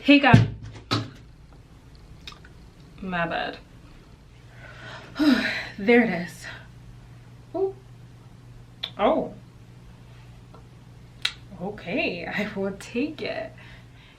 Hey guys, my bad. There it is. Oh, okay, I will take it.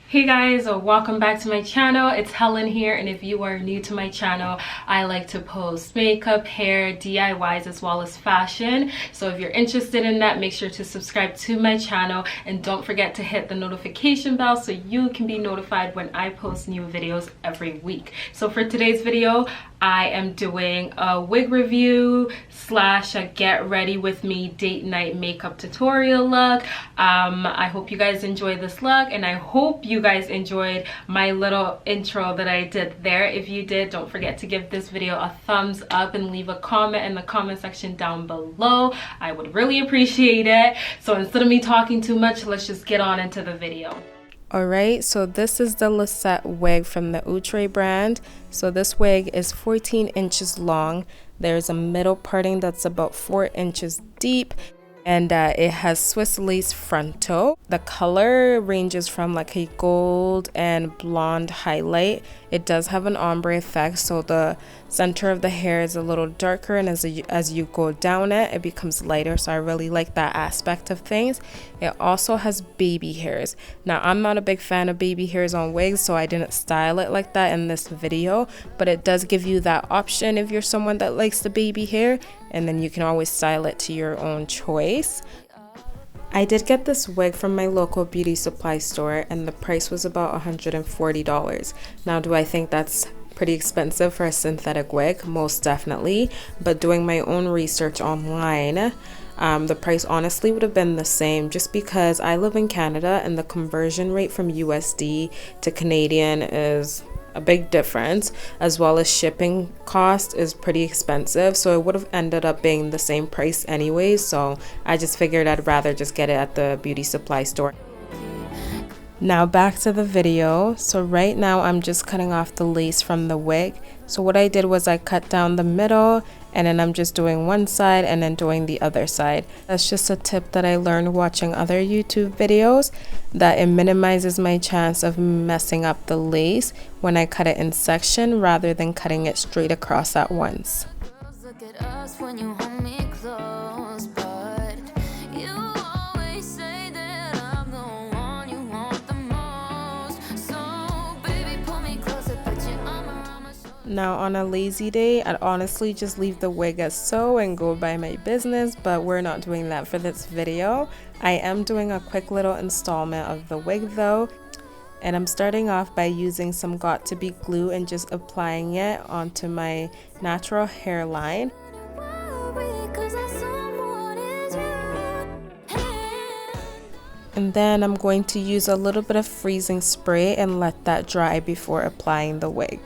Hey guys, welcome back to my channel. It's Helen here, and if you are new to my channel, I like to post makeup, hair, DIYs, as well as fashion. So if you're interested in that, make sure to subscribe to my channel and don't forget to hit the notification bell so you can be notified when I post new videos every week. So for today's video, I am doing a wig review slash a get ready with me date night makeup tutorial look. I hope you guys enjoy this look, and I hope you guys enjoyed my little intro that I did there. If you did, don't forget to give this video a thumbs up and leave a comment in the comment section down below. I would really appreciate it. So instead of me talking too much, let's just get on into the video. Alright, so this is the Lysette wig from the Outre brand. So this wig is 14 inches long. There's a middle parting that's about 4 inches deep, and it has Swiss lace frontal. The color ranges from like a gold and blonde highlight. It does have an ombre effect, so the center of the hair is a little darker, and as you go down it, it becomes lighter. So I really like that aspect of things. It also has baby hairs. Now I'm not a big fan of baby hairs on wigs, so I didn't style it like that in this video, but it does give you that option if you're someone that likes the baby hair, and then you can always style it to your own choice. I did get this wig from my local beauty supply store, and the price was about $140. Now, do I think that's pretty expensive for a synthetic wig? Most definitely, but doing my own research online, the price honestly would have been the same, just because I live in Canada and the conversion rate from USD to Canadian is a big difference, as well as shipping cost is pretty expensive, so it would have ended up being the same price anyways. So I just figured I'd rather just get it at the beauty supply store. Now back to the video. So right now I'm just cutting off the lace from the wig. So what I did was I cut down the middle, and then I'm just doing one side and then doing the other side. That's just a tip that I learned watching other YouTube videos, that it minimizes my chance of messing up the lace when I cut it in section rather than cutting it straight across at once. Now on a lazy day, I'd honestly just leave the wig as so and go by my business, but we're not doing that for this video. I am doing a quick little installment of the wig though, and I'm starting off by using some Got2b glue and just applying it onto my natural hairline. And then I'm going to use a little bit of freezing spray and let that dry before applying the wig.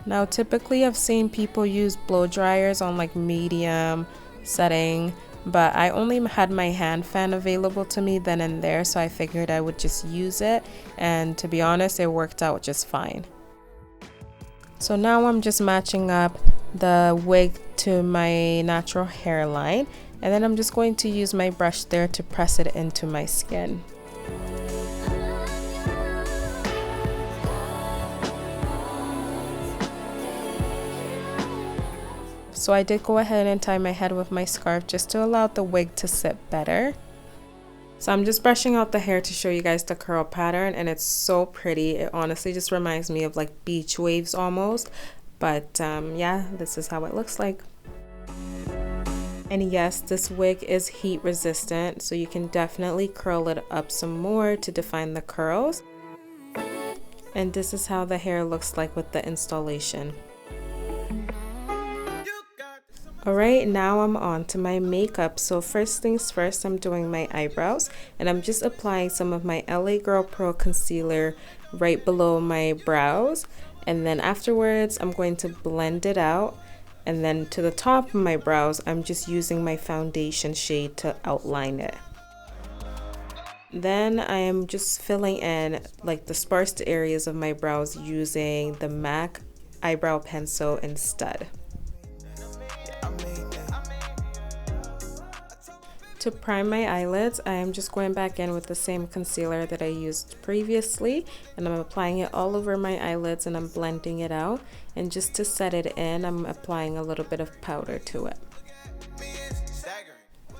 Now typically I've seen people use blow dryers on like medium setting, but I only had my hand fan available to me then and there, so I figured I would just use it, and to be honest, it worked out just fine. So now I'm just matching up the wig to my natural hairline, and then I'm just going to use my brush there to press it into my skin. So I did go ahead and tie my head with my scarf just to allow the wig to sit better. So I'm just brushing out the hair to show you guys the curl pattern, and it's so pretty. It honestly just reminds me of like beach waves almost, but yeah, this is how it looks like. And yes, this wig is heat resistant, so you can definitely curl it up some more to define the curls. And this is how the hair looks like with the installation. Alright, now I'm on to my makeup. So first things first, I'm doing my eyebrows, and I'm just applying some of my LA Girl Pro concealer right below my brows, and then afterwards I'm going to blend it out, and then to the top of my brows I'm just using my foundation shade to outline it. Then I am just filling in like the sparse areas of my brows using the MAC eyebrow pencil instead. To prime my eyelids, I am just going back in with the same concealer that I used previously, and I'm applying it all over my eyelids and I'm blending it out. And just to set it in, I'm applying a little bit of powder to it.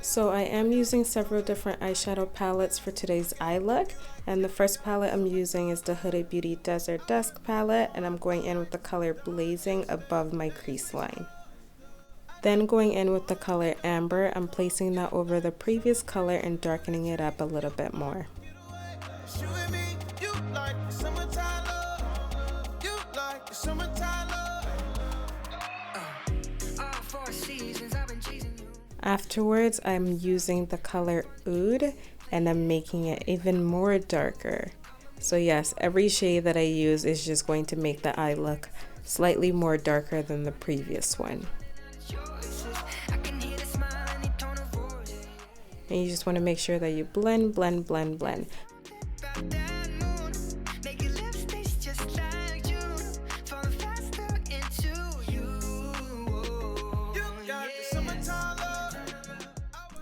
So I am using several different eyeshadow palettes for today's eye look, and the first palette I'm using is the Huda Beauty Desert Dusk palette, and I'm going in with the color Blazing above my crease line. Then going in with the color Amber, I'm placing that over the previous color and darkening it up a little bit more. Afterwards, I'm using the color Outre and I'm making it even more darker. So yes, every shade that I use is just going to make the eye look slightly more darker than the previous one. And you just want to make sure that you blend, blend, blend, blend.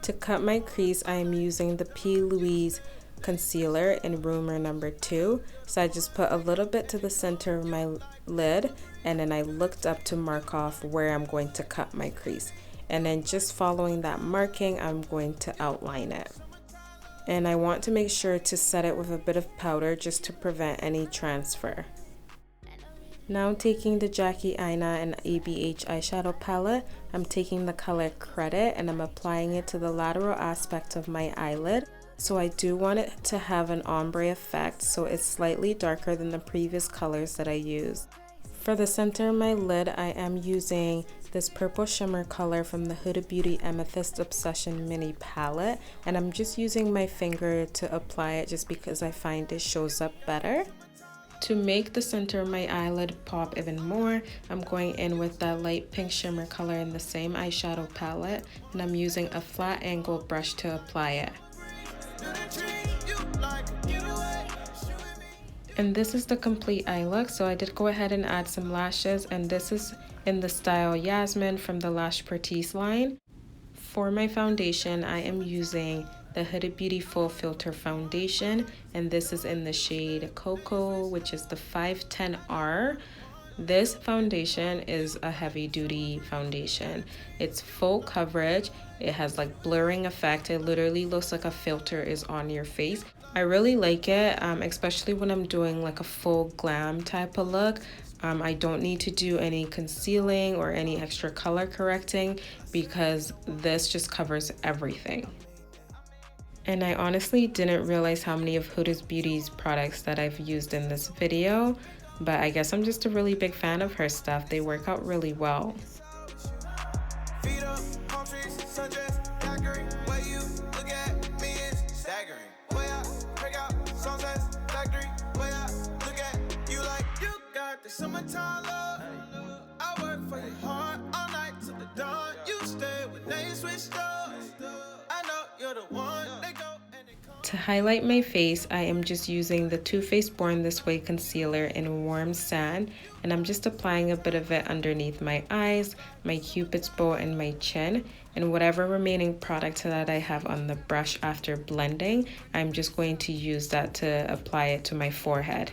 To cut my crease, I am using the P. Louise concealer in Rumor number 2. So I just put a little bit to the center of my lid, and then I looked up to mark off where I'm going to cut my crease. And then just following that marking, I'm going to outline it. And I want to make sure to set it with a bit of powder just to prevent any transfer. Now taking the Jackie Aina and ABH eyeshadow palette, I'm taking the color Credit and I'm applying it to the lateral aspect of my eyelid. So I do want it to have an ombre effect, so it's slightly darker than the previous colors that I used. For the center of my lid, I am using this purple shimmer color from the Huda Beauty Amethyst Obsession mini palette, and I'm just using my finger to apply it just because I find it shows up better. To make the center of my eyelid pop even more, I'm going in with that light pink shimmer color in the same eyeshadow palette, and I'm using a flat angle brush to apply it. And this is the complete eye look, so I did go ahead and add some lashes, and this is in the style Yasmin from the Lash Pertise line. For my foundation, I am using the Huda Beauty Full Filter Foundation, and this is in the shade Cocoa, which is the 510R. This foundation is a heavy duty foundation. It's full coverage, it has like blurring effect, it literally looks like a filter is on your face. I really like it, especially when I'm doing like a full glam type of look. I don't need to do any concealing or any extra color correcting because this just covers everything. And I honestly didn't realize how many of Huda Beauty's products that I've used in this video, but I guess I'm just a really big fan of her stuff. They work out really well. To highlight my face, I am just using the Too Faced Born This Way concealer in Warm Sand, and I'm just applying a bit of it underneath my eyes, my cupid's bow, and my chin. And whatever remaining product that I have on the brush after blending, I'm just going to use that to apply it to my forehead.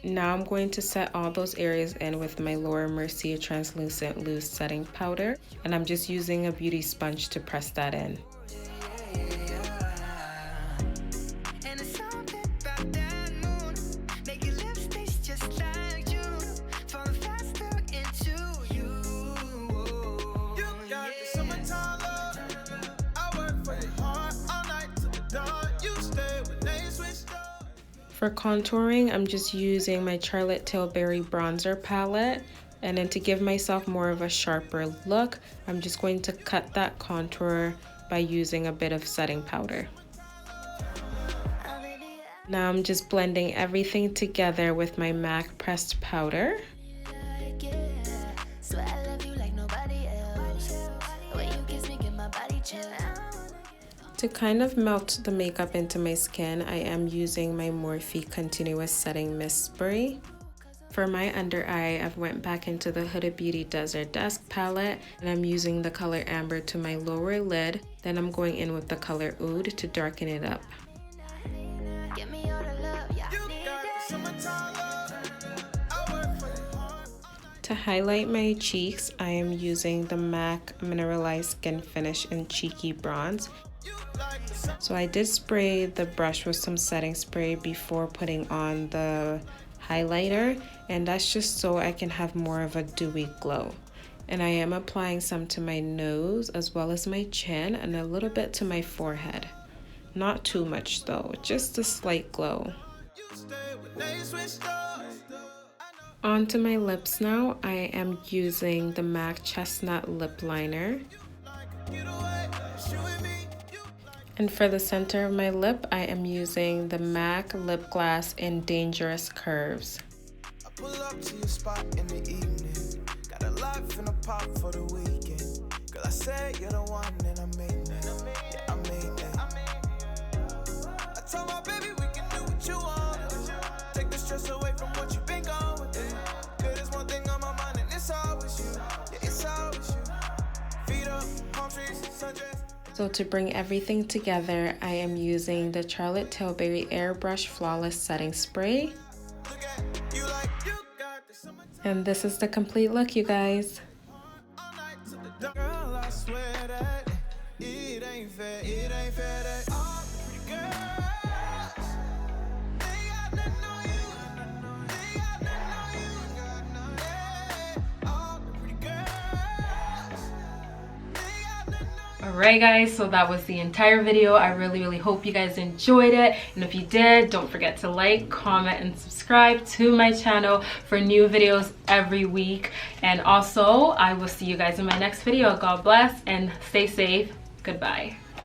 Now I'm going to set all those areas in with my Laura Mercier Translucent Loose Setting Powder, and I'm just using a beauty sponge to press that in. For contouring, I'm just using my Charlotte Tilbury bronzer palette, and then to give myself more of a sharper look, I'm just going to cut that contour by using a bit of setting powder. Now I'm just blending everything together with my MAC pressed powder. To kind of melt the makeup into my skin, I am using my Morphe Continuous Setting Mist Spray. For my under eye, I've went back into the Huda Beauty Desert Dusk palette, and I'm using the color Amber to my lower lid. Then I'm going in with the color Outre to darken it up. To highlight my cheeks, I am using the MAC Mineralized Skin Finish in Cheeky Bronze. So I did spray the brush with some setting spray before putting on the highlighter, and that's just so I can have more of a dewy glow. And I am applying some to my nose as well as my chin and a little bit to my forehead. Not too much though, just a slight glow. Onto my lips now. I am using the MAC Chestnut Lip Liner. And for the center of my lip, I am using the MAC Lip Glass in Dangerous Curves. I pull up to your spot in the evening. Got a life in a pop for the weekend. Girl, I said you're the one and I mean that. Yeah, I mean that. I told my baby we can do what you want. Take the stress away from what you've been going through. Cause there's one thing on my mind and it's always you. Yeah, it's always you. Feet up, palm trees, sundress. So to bring everything together, I am using the Charlotte Tilbury Airbrush Flawless Setting Spray. And this is the complete look, you guys. Alright guys, so that was the entire video. I really hope you guys enjoyed it, and if you did, don't forget to like, comment, and subscribe to my channel for new videos every week. And also, I will see you guys in my next video. God bless and stay safe. Goodbye.